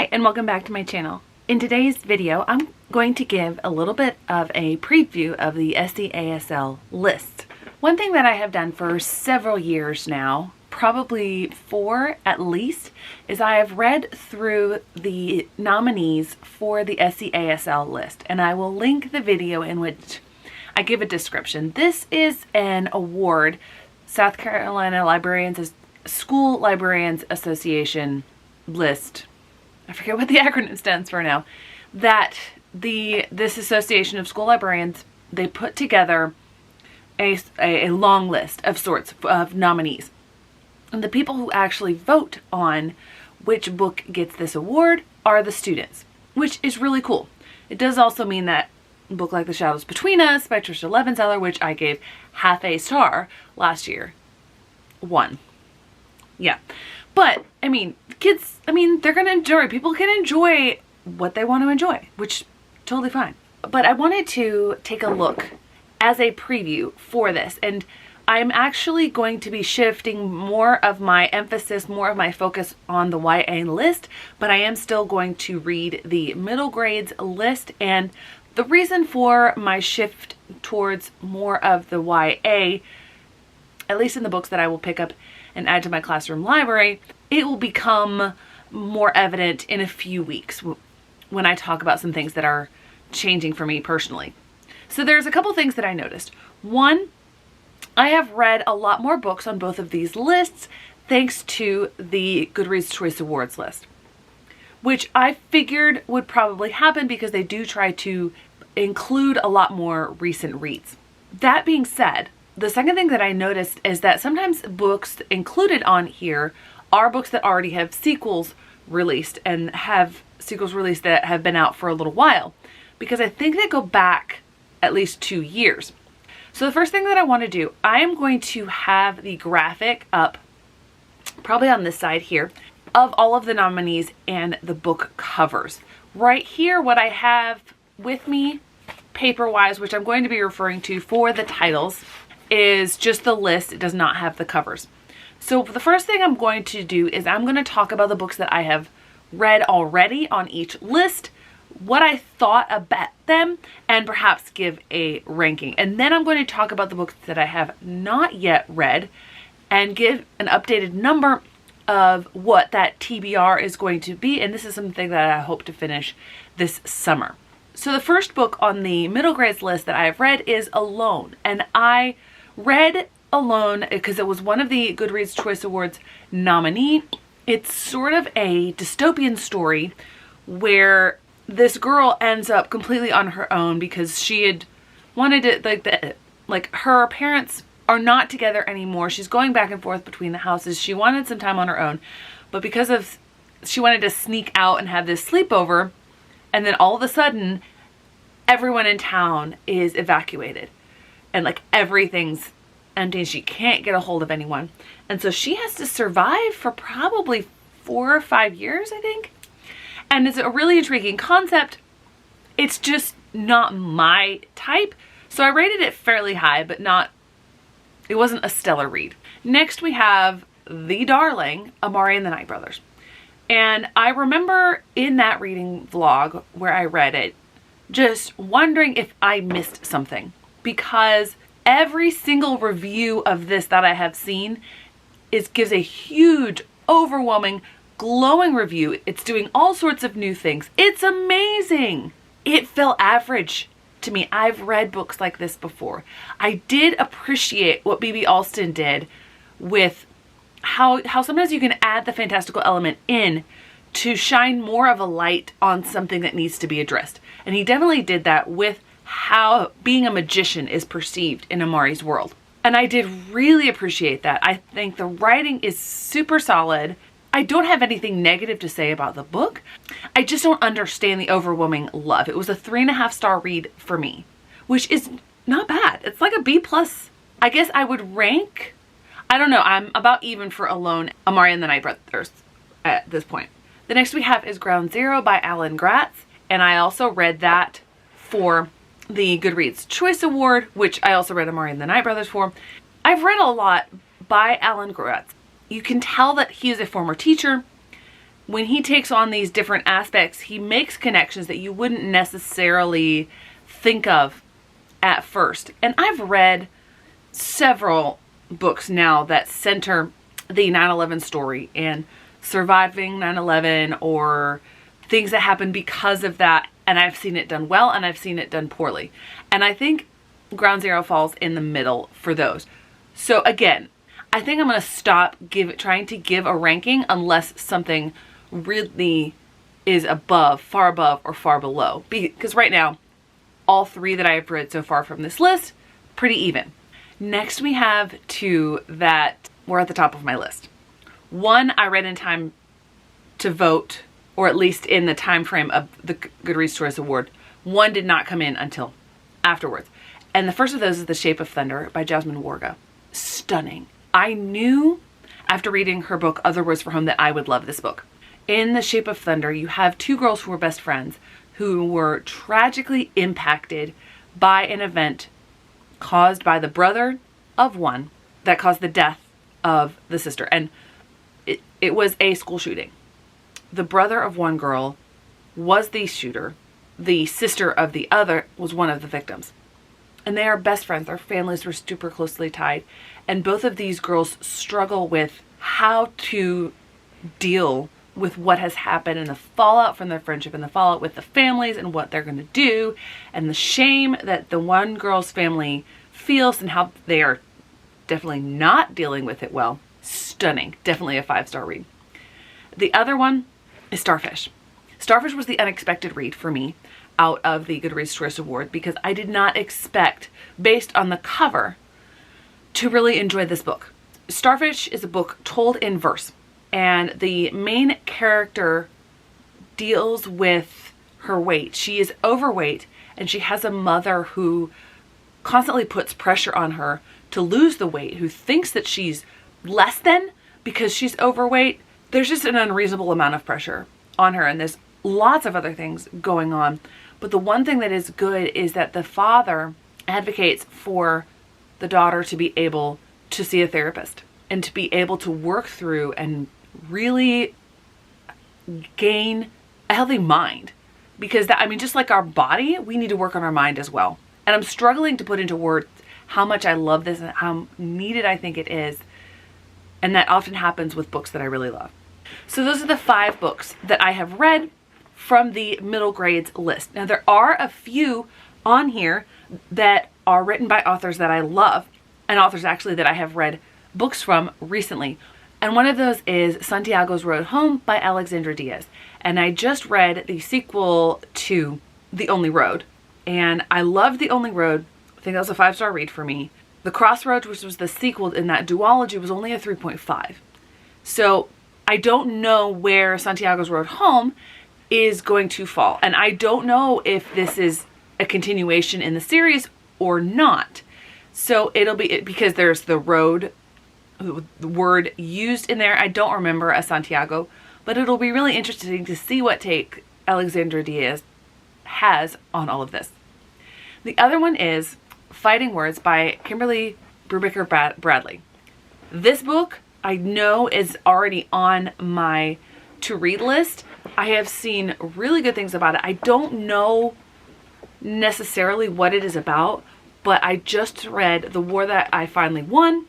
Hi, and welcome back to my channel. In today's video, I'm going to give a little bit of a preview of the SCASL list. One thing that I have done for several years now, probably 4 at least, is I have read through the nominees for the SCASL list, and I will link the video in which I give a description. This is an award, South Carolina Librarians, School Librarians Association list. I forget what the acronym stands for now, that this Association of School Librarians, they put together a long list of sorts of nominees. And the people who actually vote on which book gets this award are the students, which is really cool. It does also mean that a book like The Shadows Between Us by Trisha Levenseller, which I gave half a star last year, won. Yeah. But, I mean, kids, they're going to enjoy. People can enjoy what they want to enjoy, which totally fine. But I wanted to take a look as a preview for this. And I'm actually going to be shifting more of my emphasis, more of my focus on the YA list. But I am still going to read the middle grades list. And the reason for my shift towards more of the YA, at least in the books that I will pick up and add to my classroom library, it will become more evident in a few weeks when I talk about some things that are changing for me personally. So there's a couple things that I noticed. One, I have read a lot more books on both of these lists thanks to the Goodreads Choice Awards list, which I figured would probably happen because they do try to include a lot more recent reads. That being said, the second thing that I noticed is that sometimes books included on here are books that already have sequels released and have sequels released that have been out for a little while, because I think they go back at least 2 years. So the first thing that I want to do, I am going to have the graphic up, probably on this side here, of all of the nominees and the book covers. Right here, what I have with me paper-wise, which I'm going to be referring to for the titles, is just the list. It does not have the covers. So the first thing I'm going to do is I'm going to talk about the books that I have read already on each list, what I thought about them, and perhaps give a ranking. And then I'm going to talk about the books that I have not yet read and give an updated number of what that TBR is going to be. And this is something that I hope to finish this summer. So the first book on the middle grades list that I have read is Alone. And I read Alone because it was one of the Goodreads Choice Awards nominee. It's sort of a dystopian story where this girl ends up completely on her own because she had wanted it, like her parents are not together anymore. She's going back and forth between the houses. She wanted some time on her own, but because of she wanted to sneak out and have this sleepover, and then all of a sudden everyone in town is evacuated and like everything's empty and she can't get a hold of anyone. And so she has to survive for probably 4 or 5 years, I think. And it's a really intriguing concept. It's just not my type. So I rated it fairly high, but it wasn't a stellar read. Next we have the darling, Amari and the Night Brothers. And I remember in that reading vlog where I read it, just wondering if I missed something, because every single review of this that I have seen gives a huge, overwhelming, glowing review. It's doing all sorts of new things. It's amazing. It felt average to me. I've read books like this before. I did appreciate what B.B. Alston did with how sometimes you can add the fantastical element in to shine more of a light on something that needs to be addressed. And he definitely did that with how being a magician is perceived in Amari's world. And I did really appreciate that. I think the writing is super solid. I don't have anything negative to say about the book. I just don't understand the overwhelming love. It was a 3.5 star read for me, which is not bad. It's like a B+. I guess I would rank, I don't know, I'm about even for Alone, Amari and the Night Brothers at this point. The next we have is Ground Zero by Alan Gratz, and I also read that for the Goodreads Choice Award, which I also read Amari and the Night Brothers for. I've read a lot by Alan Gratz. You can tell that he is a former teacher, when he takes on these different aspects, he makes connections that you wouldn't necessarily think of at first. And I've read several books now that center the 9/11 story and surviving 9/11 or things that happened because of that. And I've seen it done well and I've seen it done poorly. And I think Ground Zero falls in the middle for those. So again, I think I'm going to stop trying to give a ranking unless something really is above, far above, or far below. Because right now, all three that I have read so far from this list, pretty even. Next we have two that were at the top of my list. One I read in time to vote, or at least in the time frame of the Goodreads Choice Award. One did not come in until afterwards. And the first of those is The Shape of Thunder by Jasmine Warga. Stunning. I knew after reading her book, Other Words for Home, that I would love this book. In The Shape of Thunder, you have two girls who were best friends who were tragically impacted by an event caused by the brother of one that caused the death of the sister. And it was a school shooting. The brother of one girl was the shooter. The sister of the other was one of the victims. And they are best friends. Their families were super closely tied. And both of these girls struggle with how to deal with what has happened and the fallout from their friendship and the fallout with the families and what they're going to do and the shame that the one girl's family feels and how they are definitely not dealing with it well. Stunning. Definitely a 5-star read. The other one is Starfish. Starfish was the unexpected read for me out of the Goodreads Choice Award because I did not expect, based on the cover, to really enjoy this book. Starfish is a book told in verse, and the main character deals with her weight. She is overweight, and she has a mother who constantly puts pressure on her to lose the weight, who thinks that she's less than because she's overweight. There's just an unreasonable amount of pressure on her, and there's lots of other things going on. But the one thing that is good is that the father advocates for the daughter to be able to see a therapist and to be able to work through and really gain a healthy mind. Because that, I mean, just like our body, we need to work on our mind as well. And I'm struggling to put into words how much I love this and how needed I think it is. And that often happens with books that I really love. So those are the 5 books that I have read from the middle grades list. Now there are a few on here that are written by authors that I love, and authors actually that I have read books from recently. And one of those is Santiago's Road Home by Alexandra Diaz. And I just read the sequel to The Only Road. And I loved The Only Road. I think that was a 5-star read for me. The Crossroads, which was the sequel in that duology, was only a 3.5. So I don't know where Santiago's Road Home is going to fall. And I don't know if this is a continuation in the series or not. So it'll be, because there's the road, the word used in there. I don't remember a Santiago, but it'll be really interesting to see what take Alexandra Diaz has on all of this. The other one is Fighting Words by Kimberly Brubaker Bradley. This book I know is already on my to-read list. I have seen really good things about it. I don't know necessarily what it is about, but I just read The War That I Finally Won,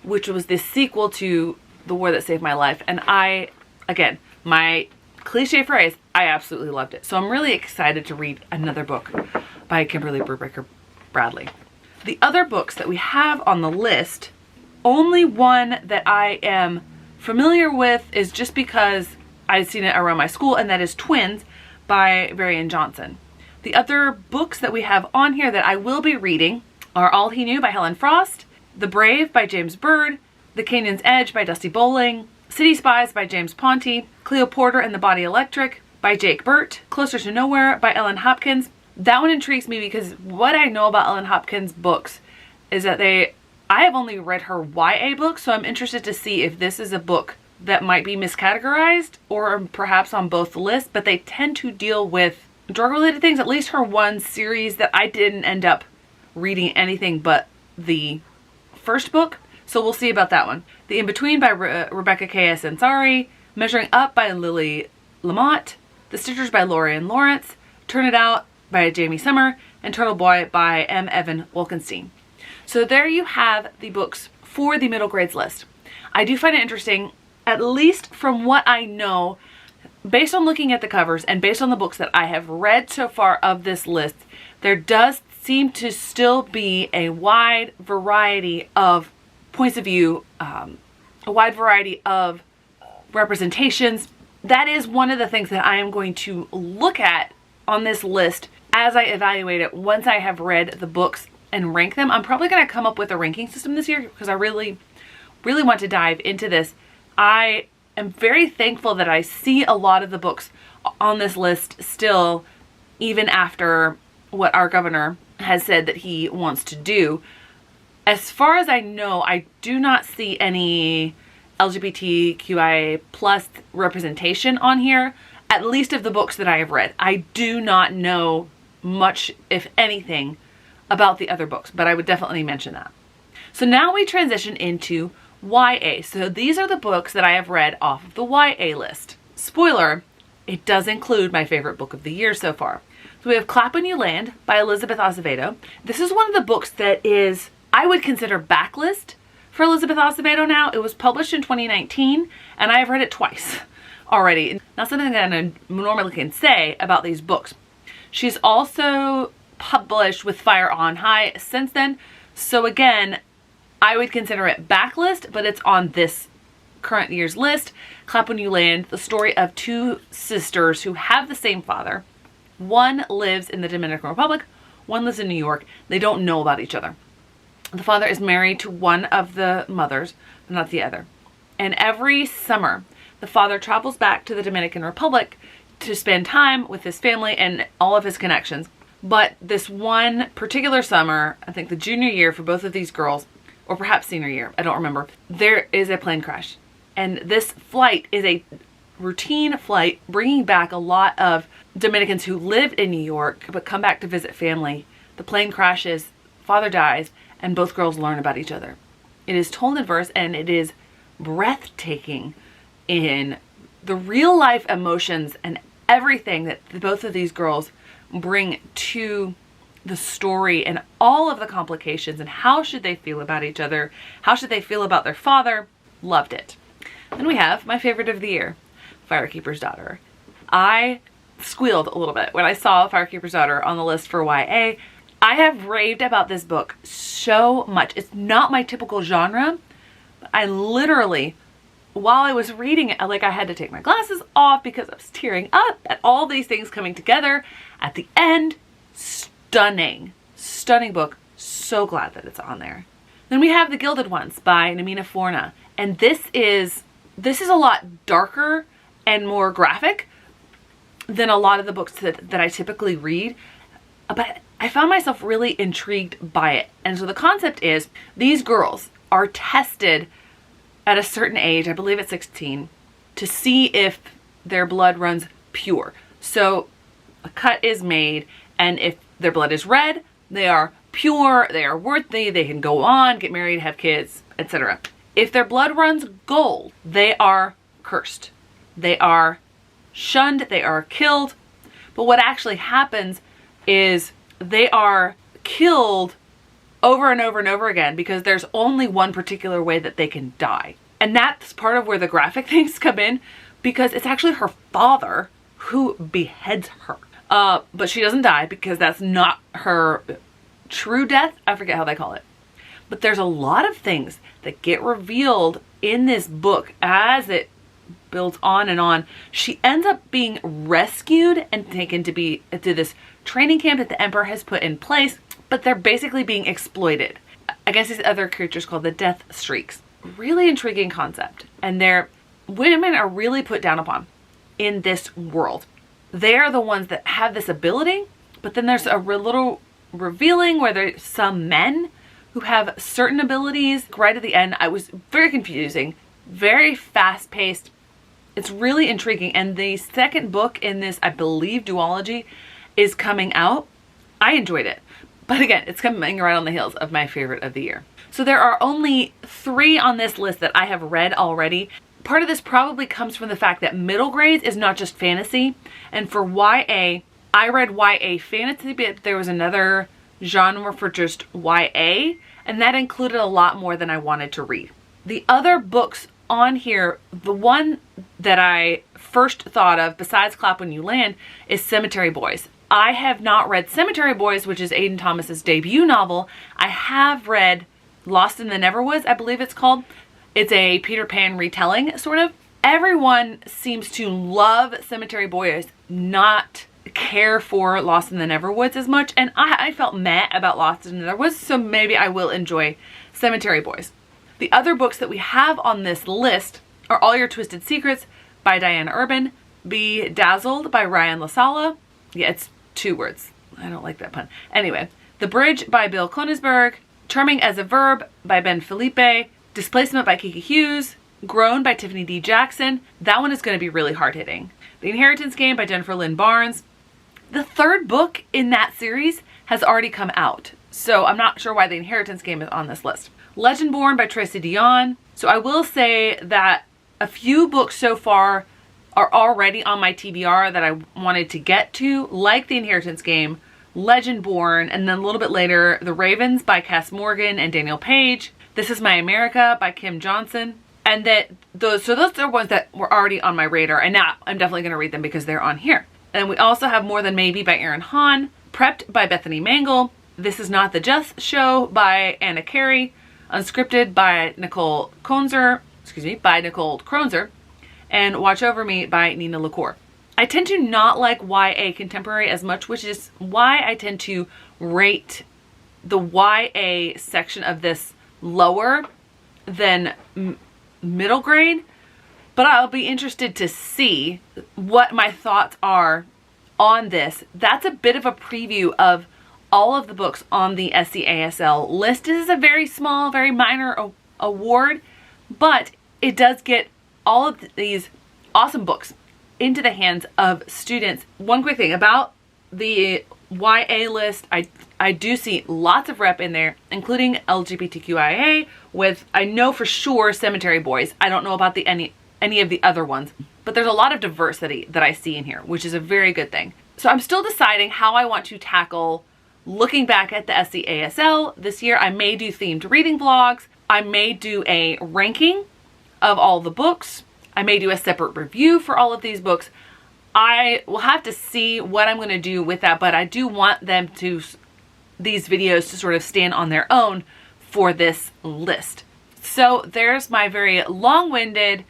which was the sequel to The War That Saved My Life. And I, again, my cliche phrase, I absolutely loved it. So I'm really excited to read another book by Kimberly Brubaker Bradley. The other books that we have on the list, only one that I am familiar with is just because I've seen it around my school, and that is Twins by Varian Johnson. The other books that we have on here that I will be reading are All He Knew by Helen Frost, The Brave by James Bird, The Canyon's Edge by Dusty Bowling, City Spies by James Ponty, Cleo Porter and the Body Electric by Jake Burt, Closer to Nowhere by Ellen Hopkins. That one intrigues me because what I know about Ellen Hopkins' books is that I have only read her YA books, so I'm interested to see if this is a book that might be miscategorized or perhaps on both lists, but they tend to deal with drug-related things, at least her one series that I didn't end up reading anything but the first book, so we'll see about that one. The In-Between by Rebecca K.S. Ansari, Measuring Up by Lily Lamont, The Stitchers by Lorian Lawrence, Turn It Out by Jamie Summer, and Turtle Boy by M. Evan Wolkenstein. So there you have the books for the middle grades list. I do find it interesting, at least from what I know, based on looking at the covers and based on the books that I have read so far of this list, there does seem to still be a wide variety of points of view, a wide variety of representations. That is one of the things that I am going to look at on this list as I evaluate it once I have read the books and rank them. I'm probably going to come up with a ranking system this year because I really want to dive into this. I am very thankful that I see a lot of the books on this list still, even after what our governor has said that he wants to do. As far as I know, I do not see any LGBTQIA plus representation on here, at least of the books that I have read. I do not know much, if anything, about the other books, but I would definitely mention that. So now we transition into YA. So these are the books that I have read off of the YA list. Spoiler, it does include my favorite book of the year so far. So we have Clap When You Land by Elizabeth Acevedo. This is one of the books that is, I would consider, backlist for Elizabeth Acevedo now. It was published in 2019 and I have read it twice already. Not something that I normally can say about these books. She's also published with Fire on High since then. So again, I would consider it backlist, but it's on this current year's list. Clap When You Land, the story of two sisters who have the same father. One lives in the Dominican Republic, one lives in New York. They don't know about each other. The father is married to one of the mothers, but not the other. And every summer, the father travels back to the Dominican Republic to spend time with his family and all of his connections. But this one particular summer, I think the junior year for both of these girls, or perhaps senior year, I don't remember, there is a plane crash. And this flight is a routine flight bringing back a lot of Dominicans who lived in New York but come back to visit family. The plane crashes, father dies, and both girls learn about each other. It is told in verse and it is breathtaking in the real life emotions and everything that both of these girls bring to the story and all of the complications and how should they feel about each other, how should they feel about their father. Loved it. Then we have my favorite of the year, Firekeeper's Daughter. I squealed a little bit when I saw Firekeeper's Daughter on the list for YA. I have raved about this book so much. It's not my typical genre, but I literally, while I was reading it, I had to take my glasses off because I was tearing up at all these things coming together at the end. Stunning book. So glad that it's on there. Then we have The Gilded Ones by Namina Forna. And this is a lot darker and more graphic than a lot of the books that I typically read. But I found myself really intrigued by it. And so the concept is these girls are tested at a certain age, I believe at 16, to see if their blood runs pure. So a cut is made, and if their blood is red, they are pure, they are worthy, they can go on, get married, have kids, etc. If their blood runs gold, they are cursed. They are shunned, they are killed. But what actually happens is they are killed over and over and over again because there's only one particular way that they can die. And that's part of where the graphic things come in, because it's actually her father who beheads her. But she doesn't die because that's not her true death. I forget how they call it. But there's a lot of things that get revealed in this book as it builds on and on. She ends up being rescued and taken to this training camp that the Emperor has put in place, but they're basically being exploited against these other creatures called the Death Streaks. Really intriguing concept. And women are really put down upon in this world. They're the ones that have this ability, but then there's a little revealing where there's some men who have certain abilities. Right at the end, I was very confusing, very fast paced. It's really intriguing. And the second book in this, I believe, duology is coming out. I enjoyed it. But again, it's coming right on the heels of my favorite of the year. So there are only 3 on this list that I have read already. Part of this probably comes from the fact that middle grades is not just fantasy. And for YA, I read YA fantasy, but there was another genre for just YA, and that included a lot more than I wanted to read. The other books on here, the one that I first thought of besides Clap When You Land is Cemetery Boys. I have not read Cemetery Boys, which is Aiden Thomas's debut novel. I have read Lost in the Neverwoods, I believe it's called. It's a Peter Pan retelling, sort of. Everyone seems to love Cemetery Boys, not care for Lost in the Neverwoods as much, and I felt meh about Lost in the Neverwoods, so maybe I will enjoy Cemetery Boys. The other books that we have on this list are All Your Twisted Secrets by Diana Urban, Be Dazzled by Ryan LaSala. Yeah, it's 2 words. I don't like that pun. Anyway, The Bridge by Bill Koenigsberg, Charming as a Verb by Ben Felipe, Displacement by Kiki Hughes, Grown by Tiffany D. Jackson. That one is going to be really hard-hitting. The Inheritance Game by Jennifer Lynn Barnes. The 3rd book in that series has already come out, so I'm not sure why The Inheritance Game is on this list. Legendborn by Tracy Dion. So I will say that a few books so far are already on my TBR that I wanted to get to, like The Inheritance Game, Legendborn, and then a little bit later, The Ravens by Cass Morgan and Daniel Page. This Is My America by Kim Johnson. And those are ones that were already on my radar, and now I'm definitely going to read them because they're on here. And we also have More Than Maybe by Erin Hahn, Prepped by Bethany Mangle, This Is Not the Just Show by Anna Carey, Unscripted by Nicole Kronzer, and Watch Over Me by Nina LaCour. I tend to not like YA contemporary as much, which is why I tend to rate the YA section of this lower than middle grade, but I'll be interested to see what my thoughts are on this. That's a bit of a preview of all of the books on the SCASL list. This is a very small, very minor award, but it does get all of these awesome books into the hands of students. One quick thing about the YA list, I do see lots of rep in there, including LGBTQIA with, I know for sure, Cemetery Boys. I don't know about any of the other ones, but there's a lot of diversity that I see in here, which is a very good thing. So I'm still deciding how I want to tackle looking back at the SCASL this year. I may do themed reading vlogs. I may do a ranking of all the books. I may do a separate review for all of these books. I will have to see what I'm going to do with that, but I do want these videos to sort of stand on their own for this list. So there's my very long-winded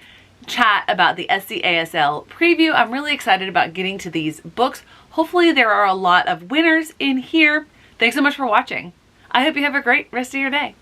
chat about the SCASL preview. I'm really excited about getting to these books. Hopefully there are a lot of winners in here. Thanks so much for watching. I hope you have a great rest of your day.